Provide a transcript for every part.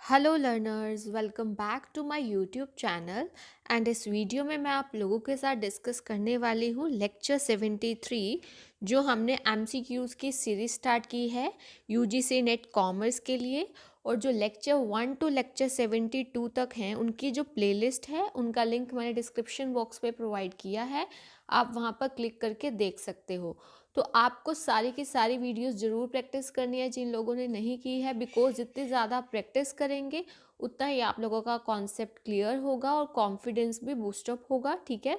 Hello learners, welcome back to my YouTube channel. And इस video में मैं आप लोगों के साथ डिस्कस करने वाली हूँ लेक्चर 73, जो हमने एमसीक्यूज़ की सीरीज स्टार्ट की है यूजीसी नेट कॉमर्स के लिए। और जो लेक्चर 1 टू लेक्चर 72 तक हैं उनकी जो प्लेलिस्ट है उनका लिंक मैंने डिस्क्रिप्शन बॉक्स पे प्रोवाइड किया है, आप वहाँ पर क्लिक करके देख सकते हो। तो आपको सारी की सारी वीडियोस ज़रूर प्रैक्टिस करनी है जिन लोगों ने नहीं की है, बिकॉज जितनी ज़्यादा प्रैक्टिस करेंगे उतना ही आप लोगों का कॉन्सेप्ट क्लियर होगा और कॉन्फिडेंस भी बूस्टअप होगा। ठीक है,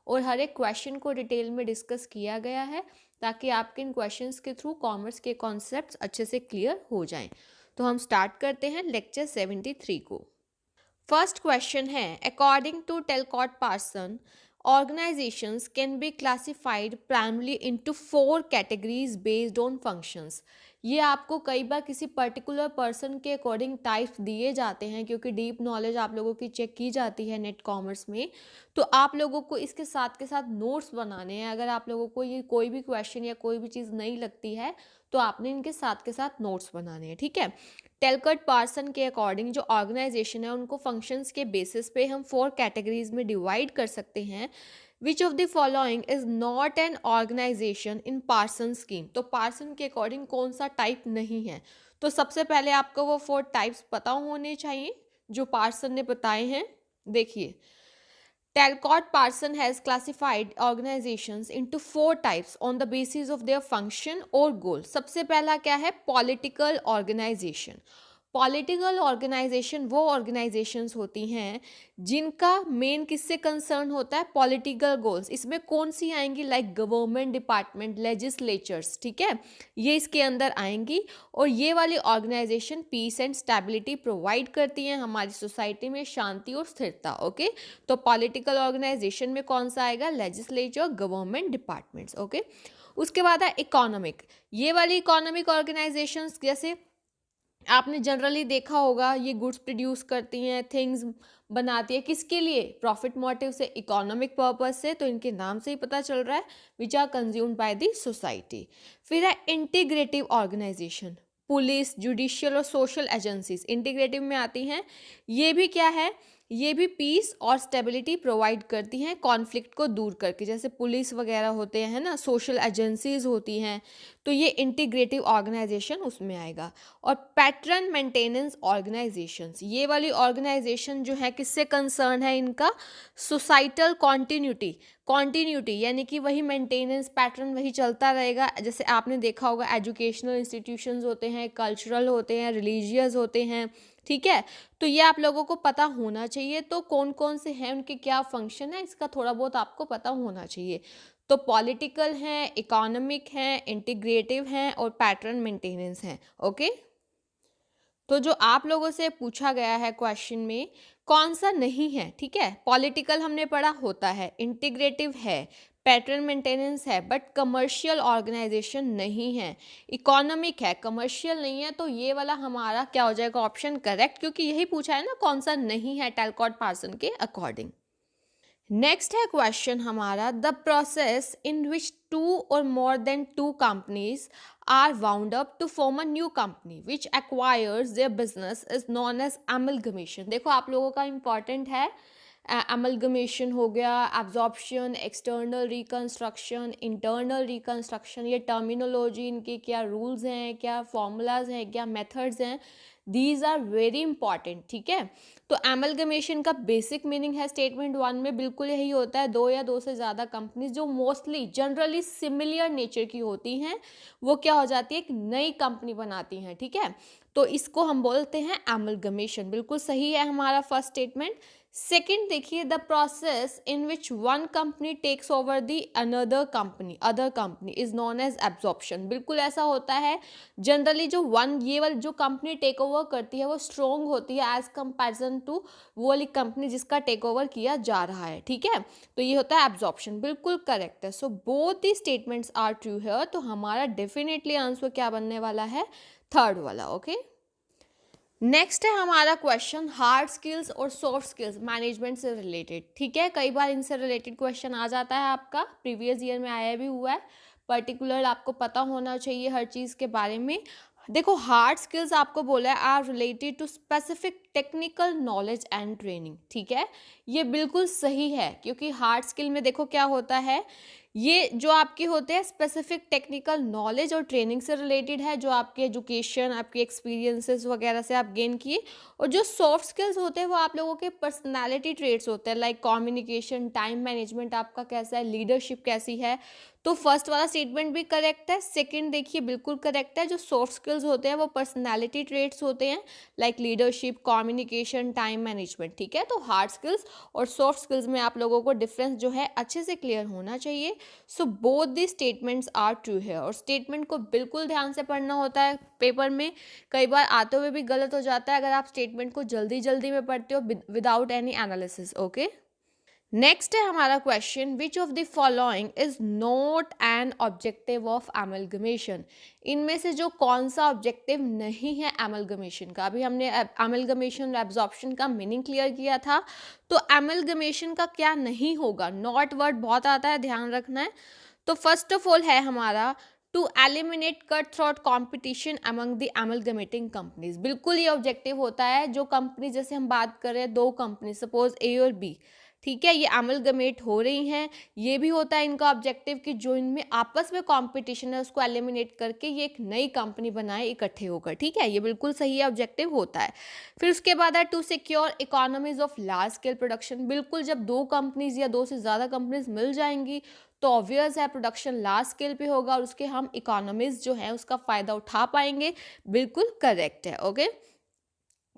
और हर एक क्वेश्चन को डिटेल में डिस्कस किया गया है ताकि आपके इन क्वेश्चंस के थ्रू कॉमर्स के कॉन्सेप्ट्स अच्छे से क्लियर हो जाएं। तो हम स्टार्ट करते हैं लेक्चर 73 को। फर्स्ट क्वेश्चन है, according to Talcott Parson, organizations can be classified primarily into four categories based on functions। ये आपको कई बार किसी पर्टिकुलर पर्सन के अकॉर्डिंग टाइप्स दिए जाते हैं, क्योंकि डीप नॉलेज आप लोगों की चेक की जाती है नेट कॉमर्स में। तो आप लोगों को इसके साथ के साथ नोट्स बनाने हैं। अगर आप लोगों को ये कोई भी क्वेश्चन या कोई भी चीज़ नहीं लगती है तो आपने इनके साथ के साथ नोट्स बनाने हैं। ठीक है, टेलकट पार्सन के अकॉर्डिंग जो ऑर्गेनाइजेशन है उनको फंक्शंस के बेसिस पे हम 4 कैटेगरीज में डिवाइड कर सकते हैं। Which of the following is not an organisation in Parson scheme. तो पार्सन के अकॉर्डिंग कौन सा टाइप नहीं है? तो सबसे पहले आपको वो 4 टाइप्स पता होने चाहिए जो पार्सन ने बताए हैं। देखिए, Talcott Parson has classified organizations into 4 types on the basis of their function or goal। सबसे पहला क्या है? Political organisation. पॉलिटिकल ऑर्गेनाइजेशन वो ऑर्गेनाइजेशंस होती हैं जिनका मेन किससे कंसर्न होता है? Political goals. इसमें कौन सी आएंगी? Like government department, legislatures. ठीक है, ये इसके अंदर आएंगी। और ये वाली organisation peace and stability provide करती हैं, हमारी सोसाइटी में शांति और स्थिरता। ओके, तो पॉलिटिकल ऑर्गेनाइजेशन में कौन सा आएगा? Legislature, government departments. ओके, उसके बाद है इकोनॉमिक। ये वाली इकोनॉमिक ऑर्गेनाइजेशंस, जैसे आपने जनरली देखा होगा, ये गुड्स प्रोड्यूस करती हैं, थिंग्स बनाती है, किसके लिए? प्रॉफिट मोटिव से, इकोनॉमिक पर्पस से। तो इनके नाम से ही पता चल रहा है, which are consumed by the society. फिर है इंटीग्रेटिव ऑर्गेनाइजेशन। पुलिस, जुडिशियल और सोशल एजेंसीज इंटीग्रेटिव में आती हैं। ये भी क्या है? ये भी पीस और स्टेबिलिटी प्रोवाइड करती हैं, कॉन्फ्लिक्ट को दूर करके। जैसे पुलिस वगैरह होते हैं ना, सोशल एजेंसीज होती हैं, तो ये इंटीग्रेटिव ऑर्गेनाइजेशन उसमें आएगा। और पैटर्न मेंटेनेंस ऑर्गेनाइजेशंस, ये वाली ऑर्गेनाइजेशन जो है किससे कंसर्न है? इनका सोसाइटल कॉन्टिन्यूटी। कॉन्टिन्यूटी यानी कि वही मेंटेनेंस पैटर्न वही चलता रहेगा। जैसे आपने देखा होगा, एजुकेशनल इंस्टीट्यूशंस होते हैं, कल्चरल होते हैं, रिलीजियस होते हैं। ठीक है, तो ये आप लोगों को पता होना चाहिए। तो कौन कौन से हैं, उनके क्या फंक्शन है, इसका थोड़ा बहुत आपको पता होना चाहिए। तो पॉलिटिकल हैं, इकोनॉमिक हैं, इंटीग्रेटिव हैं और पैटर्न मेंटेनेंस हैं। ओके, तो जो आप लोगों से पूछा गया है क्वेश्चन में, कौन सा नहीं है? ठीक है, पॉलिटिकल हमने पढ़ा होता है, इंटीग्रेटिव है, पैटर्न मेंटेनेंस है, बट कमर्शियल ऑर्गेनाइजेशन नहीं है। इकोनॉमिक है, कमर्शियल नहीं है। तो ये वाला हमारा क्या हो जाएगा? ऑप्शन करेक्ट, क्योंकि यही पूछा है ना कौन सा नहीं है टेलकॉट पार्सन के अकॉर्डिंग। नेक्स्ट है क्वेश्चन हमारा, the process in which two or more than two companies are wound up to form a new company which acquires their business is known as amalgamation. देखो आप लोगों का important है, amalgamation हो गया, absorption, external reconstruction, internal reconstruction. ये terminology, इनके क्या रूल्स हैं, क्या फॉर्मूलाज हैं, क्या मेथड्स हैं, दीज आर वेरी इंपॉर्टेंट। ठीक है, तो एमलगमेशन का बेसिक मीनिंग है स्टेटमेंट 1 में बिल्कुल यही होता है, दो या दो से ज़्यादा कंपनीज जो मोस्टली जनरली सिमिलर नेचर की होती हैं वो क्या हो जाती है? एक नई कंपनी बनाती हैं। ठीक है, तो इसको हम बोलते हैं एमलगमेशन। बिल्कुल सही है हमारा फर्स्ट स्टेटमेंट। सेकंड देखिए, the process in which one company takes over the other company is known as absorption. बिल्कुल ऐसा होता है। जनरली जो ये वाली जो कंपनी टेक ओवर करती है वो स्ट्रोंग होती है एज कंपैरिजन टू वो वाली कंपनी जिसका टेक ओवर किया जा रहा है। ठीक है, तो ये होता है एब्जॉर्प्शन। बिल्कुल करेक्ट है। So both the statements are true here. तो हमारा डेफिनेटली आंसर क्या बनने वाला है? थर्ड वाला। ओके, नेक्स्ट है हमारा क्वेश्चन, हार्ड स्किल्स और सॉफ्ट स्किल्स मैनेजमेंट से रिलेटेड। ठीक है, कई बार इनसे रिलेटेड क्वेश्चन आ जाता है, आपका प्रीवियस ईयर में आया भी हुआ है। पर्टिकुलर आपको पता होना चाहिए हर चीज़ के बारे में। देखो हार्ड स्किल्स आपको बोला है are related to specific technical knowledge and training, ठीक है, ये बिल्कुल सही है क्योंकि हार्ड स्किल में देखो क्या होता है, ये जो आपके होते हैं स्पेसिफिक टेक्निकल नॉलेज और ट्रेनिंग से रिलेटेड है, जो आपके एजुकेशन आपके एक्सपीरियंसेस वगैरह से आप गेन किए। और जो सॉफ्ट स्किल्स होते हैं वो आप लोगों के पर्सनालिटी ट्रेट्स होते हैं, लाइक कम्युनिकेशन, टाइम मैनेजमेंट आपका कैसा है, लीडरशिप कैसी है। तो फर्स्ट वाला स्टेटमेंट भी करेक्ट है, सेकंड देखिए बिल्कुल करेक्ट है। जो सॉफ्ट स्किल्स होते हैं वो पर्सनालिटी ट्रेट्स होते हैं, like leadership, communication, time management, ठीक है। तो हार्ड स्किल्स और सॉफ्ट स्किल्स में आप लोगों को डिफरेंस जो है अच्छे से क्लियर होना चाहिए। So both the statements are true है, और स्टेटमेंट को बिल्कुल ध्यान से पढ़ना होता है पेपर में, कई बार आते हुए भी गलत हो जाता है अगर आप स्टेटमेंट को जल्दी जल्दी में पढ़ते हो without any analysis, okay. Next है हमारा question, which of the following is not an objective of amalgamation. इनमें से जो कौन सा ऑब्जेक्टिव नहीं है एमलगमेशन का। अभी हमने एमलगमेशन एब्जॉर्प्शन का मीनिंग क्लियर किया था, तो एमलगमेशन का क्या नहीं होगा, नॉट वर्ड बहुत आता है, ध्यान रखना है। तो फर्स्ट ऑफ ऑल है हमारा to eliminate cut throat competition among the amalgamating companies. बिल्कुल ये ऑब्जेक्टिव होता है, जो कंपनी जैसे हम बात कर रहे हैं दो कंपनी सपोज ए और बी, ठीक है, ये एमलगमेट हो रही हैं, ये भी होता है इनका ऑब्जेक्टिव कि जो इनमें आपस में कंपटीशन है उसको एलिमिनेट करके ये एक नई कंपनी बनाए इकट्ठे होकर, ठीक है, ये बिल्कुल सही है, ऑब्जेक्टिव होता है। फिर उसके बाद है to secure economies of large scale production. बिल्कुल जब दो कंपनीज या दो से ज़्यादा कंपनीज मिल जाएंगी तो ऑब्वियस है प्रोडक्शन लार्ज स्केल पे होगा और उसके हम इकोनॉमीज जो है उसका फ़ायदा उठा पाएंगे, बिल्कुल करेक्ट है, ओके।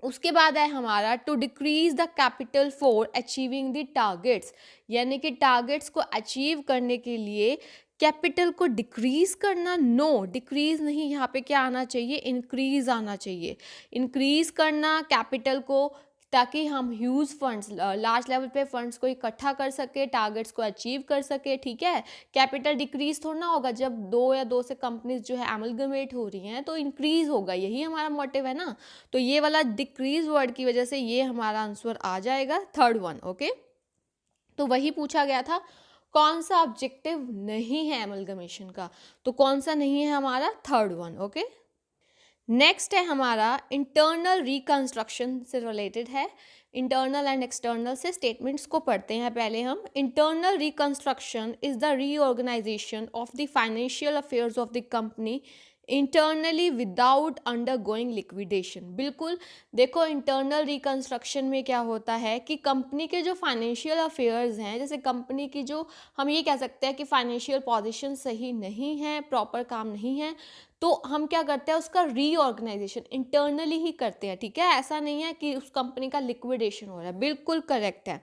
उसके बाद है हमारा to decrease the capital for achieving the targets, यानी कि टारगेट्स को अचीव करने के लिए कैपिटल को डिक्रीज करना। नो, डिक्रीज नहीं, यहाँ पे क्या आना चाहिए, इंक्रीज आना चाहिए। इंक्रीज करना कैपिटल को, ताकि हम ह्यूज फंड्स लार्ज लेवल पे फंड्स को इकट्ठा कर सके, टारगेट्स को अचीव कर सके, ठीक है। कैपिटल डिक्रीज थोड़ा ना होगा, जब दो या दो से कंपनीज जो है एमलगमेट हो रही हैं तो इंक्रीज होगा, यही हमारा मोटिव है ना। तो ये वाला डिक्रीज वर्ड की वजह से ये हमारा आंसर आ जाएगा थर्ड वन, ओके। तो वही पूछा गया था कौन सा ऑब्जेक्टिव नहीं है एमलगमेशन का, तो कौन सा नहीं है हमारा, थर्ड वन, ओके। नेक्स्ट है हमारा इंटरनल रिकंस्ट्रक्शन से रिलेटेड है, इंटरनल एंड एक्सटर्नल से स्टेटमेंट्स को पढ़ते हैं पहले हम। Internal reconstruction is the reorganisation of the financial affairs of the company internally without undergoing liquidation. बिल्कुल देखो इंटरनल रिकंस्ट्रक्शन में क्या होता है कि कंपनी के जो फाइनेंशियल अफेयर्स हैं, जैसे कंपनी की जो हम ये कह सकते हैं कि फाइनेंशियल पोजीशन सही नहीं है, प्रॉपर काम नहीं है, तो हम क्या करते हैं उसका रीऑर्गेनाइजेशन इंटरनली ही करते हैं, ठीक है। ऐसा नहीं है कि उस कंपनी का लिक्विडेशन हो रहा है, बिल्कुल करेक्ट है।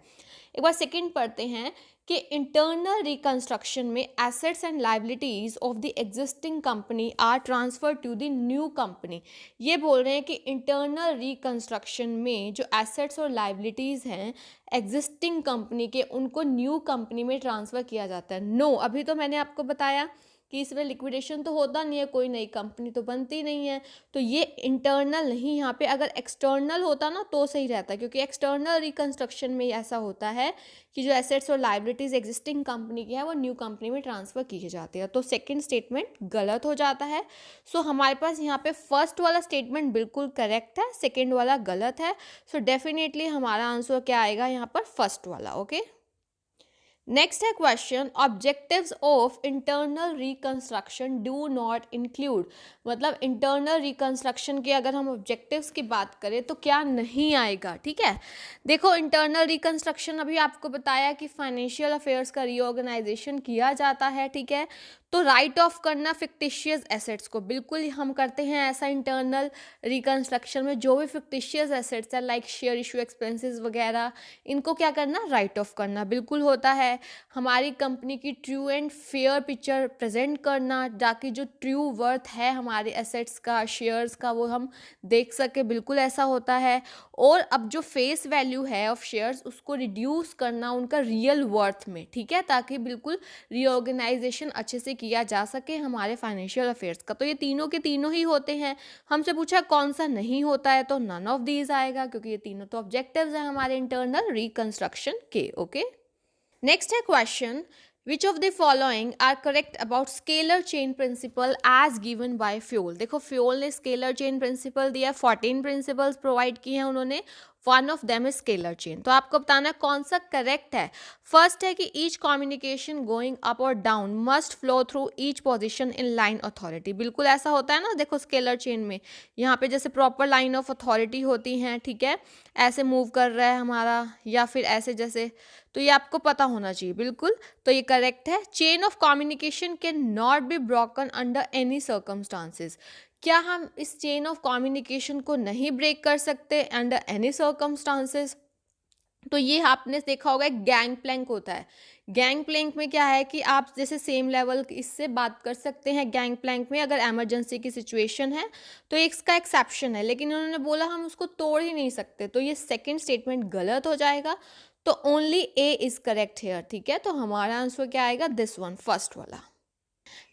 एक बार सेकंड पढ़ते हैं कि इंटरनल रिकंस्ट्रक्शन में assets and liabilities of the existing company are transfer to the new company. ये बोल रहे हैं कि इंटरनल रिकंस्ट्रक्शन में जो एसेट्स और लाइबिलिटीज हैं एग्जिस्टिंग कंपनी के, उनको न्यू कंपनी में ट्रांसफ़र किया जाता है। नो, अभी तो मैंने आपको बताया कि इसमें लिक्विडेशन तो होता नहीं है, कोई नई कंपनी तो बनती नहीं है, तो ये इंटरनल नहीं, यहाँ पे अगर एक्सटर्नल होता ना तो सही रहता, क्योंकि एक्सटर्नल रिकंस्ट्रक्शन में ऐसा होता है कि जो एसेट्स और लाइबिलिटीज एग्जिस्टिंग कंपनी की है वो न्यू कंपनी में ट्रांसफ़र किए जाते हैं। तो सेकंड स्टेटमेंट गलत हो जाता है। सो हमारे पास यहाँ पे फर्स्ट वाला स्टेटमेंट बिल्कुल करेक्ट है, सेकेंड वाला गलत है। सो डेफिनेटली हमारा आंसर क्या आएगा यहाँ पर, फर्स्ट वाला, ओके। नेक्स्ट है question, objectives of internal reconstruction do not include. मतलब इंटरनल रिकंस्ट्रक्शन के अगर हम ऑब्जेक्टिव्स की बात करें तो क्या नहीं आएगा, ठीक है। देखो इंटरनल रिकंस्ट्रक्शन अभी आपको बताया कि फाइनेंशियल अफेयर्स का रीऑर्गेनाइजेशन किया जाता है, ठीक है। तो राइट ऑफ करना फिक्टिशियस एसेट्स को, बिल्कुल हम करते हैं ऐसा इंटरनल रिकंस्ट्रक्शन में, जो भी फिक्टिशियस एसेट्स है लाइक शेयर इशू एक्सपेंसेस वगैरह, इनको क्या करना, राइट ऑफ करना बिल्कुल होता है। हमारी कंपनी की true and fair picture present करना, ताकि जो ट्रू वर्थ है हमारे एसेट्स का, शेयर्स का, वो हम देख सके, बिल्कुल ऐसा होता है। और अब जो फेस वैल्यू है ऑफ शेयर्स उसको रिड्यूस करना उनका रियल वर्थ में, ठीक है, ताकि बिल्कुल रीऑर्गेनाइजेशन अच्छे से किया जा सके हमारे फाइनेंशियल अफेयर्स का। तो ये तीनों के तीनों ही होते हैं। हमसे पूछा कौन सा नहीं होता है, तो नन ऑफ दीज आएगा, क्योंकि ये तीनों तो ऑब्जेक्टिव्स हैं हमारे इंटरनल रिकंस्ट्रक्शन के, ओके। नेक्स्ट है question, which of the following are correct about scalar chain principle as given by Fayol. देखो फ्यूल ने स्केलर चेन प्रिंसिपल दिया, 14 प्रिंसिपल्स प्रोवाइड किए हैं उन्होंने, one of them is scalar chain. तो आपको बताना है कौन सा करेक्ट है। फर्स्ट है कि ईच कम्युनिकेशन गोइंग अप और down must flow through each position in line authority. बिल्कुल ऐसा होता है ना, देखो स्केलर चेन में यहाँ पे जैसे प्रॉपर लाइन ऑफ अथॉरिटी होती हैं, ठीक है, ऐसे मूव कर रहा है हमारा या फिर ऐसे जैसे, तो ये आपको पता होना चाहिए बिल्कुल। तो ये करेक्ट है। Chain of communication can not be broken under any circumstances. क्या हम इस चेन ऑफ कम्युनिकेशन को नहीं ब्रेक कर सकते अंडर एनी सर्कमस्टांसिस? तो ये आपने देखा होगा एक गैंग प्लैंक होता है। गैंग प्लैंक में क्या है कि आप जैसे सेम लेवल इससे बात कर सकते हैं गैंग प्लैंक में, अगर इमरजेंसी की सिचुएशन है तो इसका एक्सेप्शन है, लेकिन उन्होंने बोला हम उसको तोड़ ही नहीं सकते, तो ये सेकंड स्टेटमेंट गलत हो जाएगा। तो only A is correct here, ठीक है। तो हमारा आंसर क्या आएगा? दिस वन, फर्स्ट वाला।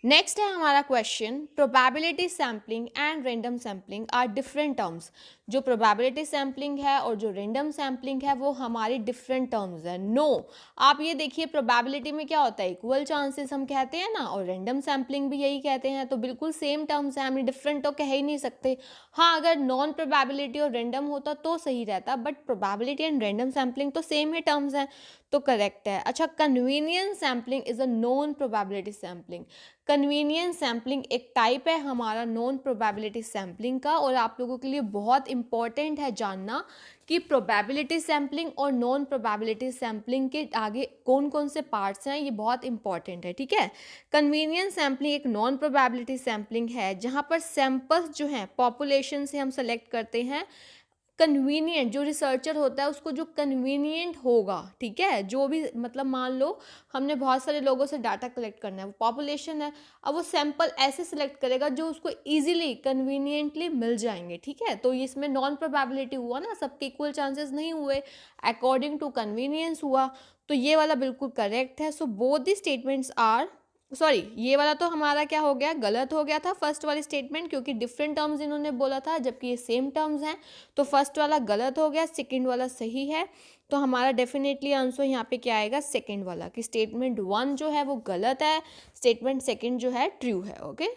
नेक्स्ट है हमारा question, probability sampling and random sampling are different terms. जो प्रोबेबिलिटी सैम्पलिंग है और जो रेंडम सैम्पलिंग है वो हमारी डिफरेंट टर्म्स है। नो, आप ये देखिए प्रोबेबिलिटी में क्या होता है, इक्वल चांसेस हम कहते हैं ना, और रेंडम सैम्पलिंग भी यही कहते हैं, तो बिल्कुल सेम टर्म्स हैं, हम डिफरेंट तो कह ही नहीं सकते। हाँ, अगर नॉन प्रोबेबिलिटी और रेंडम होता तो सही रहता, but probability and random sampling तो सेम ही टर्म्स हैं, तो करेक्ट है। अच्छा, convenience sampling is a non probability sampling. Convenience sampling एक टाइप है हमारा नॉन प्रोबेबिलिटी सैम्पलिंग का, और आप लोगों के लिए बहुत इंपॉर्टेंट है जानना कि प्रोबेबिलिटी सैम्पलिंग और नॉन प्रोबेबिलिटी सैम्पलिंग के आगे कौन कौन से पार्ट्स हैं, ये बहुत इंपॉर्टेंट है, ठीक है। कन्वीनियंस सैम्पलिंग एक नॉन प्रोबेबिलिटी सैम्पलिंग है जहाँ पर सैंपल्स जो हैं पॉपुलेशन से हम सेलेक्ट करते हैं, कन्वीनियंट, जो रिसर्चर होता है उसको जो कन्वीनियंट होगा, ठीक है, जो भी मतलब मान लो हमने बहुत सारे लोगों से डाटा कलेक्ट करना है, वो पॉपुलेशन है, अब वो सैंपल ऐसे सिलेक्ट करेगा जो उसको इजीली कन्वीनियंटली मिल जाएंगे, ठीक है। तो इसमें नॉन प्रोबेबिलिटी हुआ ना, सबके इक्वल चांसेस नहीं हुए, अकॉर्डिंग टू कन्वीनियंस हुआ, तो ये वाला बिल्कुल करेक्ट है। So both the statements are, sorry, ये वाला तो हमारा क्या हो गया, गलत हो गया था फर्स्ट वाली स्टेटमेंट, क्योंकि डिफरेंट टर्म्स इन्होंने बोला था जबकि ये सेम टर्म्स हैं, तो फर्स्ट वाला गलत हो गया, सेकंड वाला सही है। तो हमारा डेफिनेटली आंसर यहाँ पे क्या आएगा, सेकंड वाला, कि स्टेटमेंट वन जो है वो गलत है, स्टेटमेंट सेकंड जो है ट्रू है। ओके,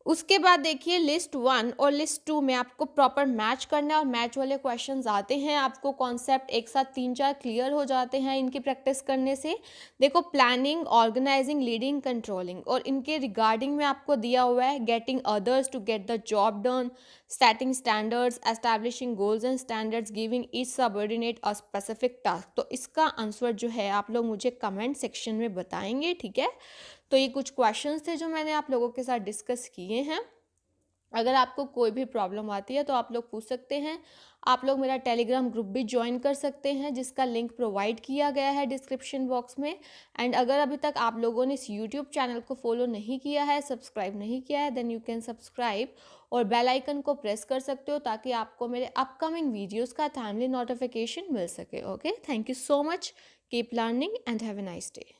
उसके बाद देखिए लिस्ट वन और लिस्ट टू में आपको प्रॉपर मैच करना है, और मैच वाले क्वेश्चंस आते हैं, आपको कॉन्सेप्ट एक साथ 3-4 क्लियर हो जाते हैं इनकी प्रैक्टिस करने से। देखो प्लानिंग, ऑर्गेनाइजिंग, लीडिंग, कंट्रोलिंग, और इनके रिगार्डिंग में आपको दिया हुआ है getting others to get the job done, setting standards, establishing goals and standards, giving each subordinate a specific task. तो इसका आंसर जो है आप लोग मुझे कमेंट सेक्शन में बताएंगे, ठीक है। तो ये कुछ क्वेश्चंस थे जो मैंने आप लोगों के साथ डिस्कस किए हैं। अगर आपको कोई भी प्रॉब्लम आती है तो आप लोग पूछ सकते हैं। आप लोग मेरा टेलीग्राम ग्रुप भी ज्वाइन कर सकते हैं जिसका लिंक प्रोवाइड किया गया है डिस्क्रिप्शन बॉक्स में। एंड अगर अभी तक आप लोगों ने इस यूट्यूब चैनल को फॉलो नहीं किया है, सब्सक्राइब नहीं किया है, देन यू कैन सब्सक्राइब और बेल आइकन को प्रेस कर सकते हो ताकि आपको मेरे अपकमिंग वीडियोज़ का टाइमली नोटिफिकेशन मिल सके। Okay, thank you so much, keep learning and have a nice day.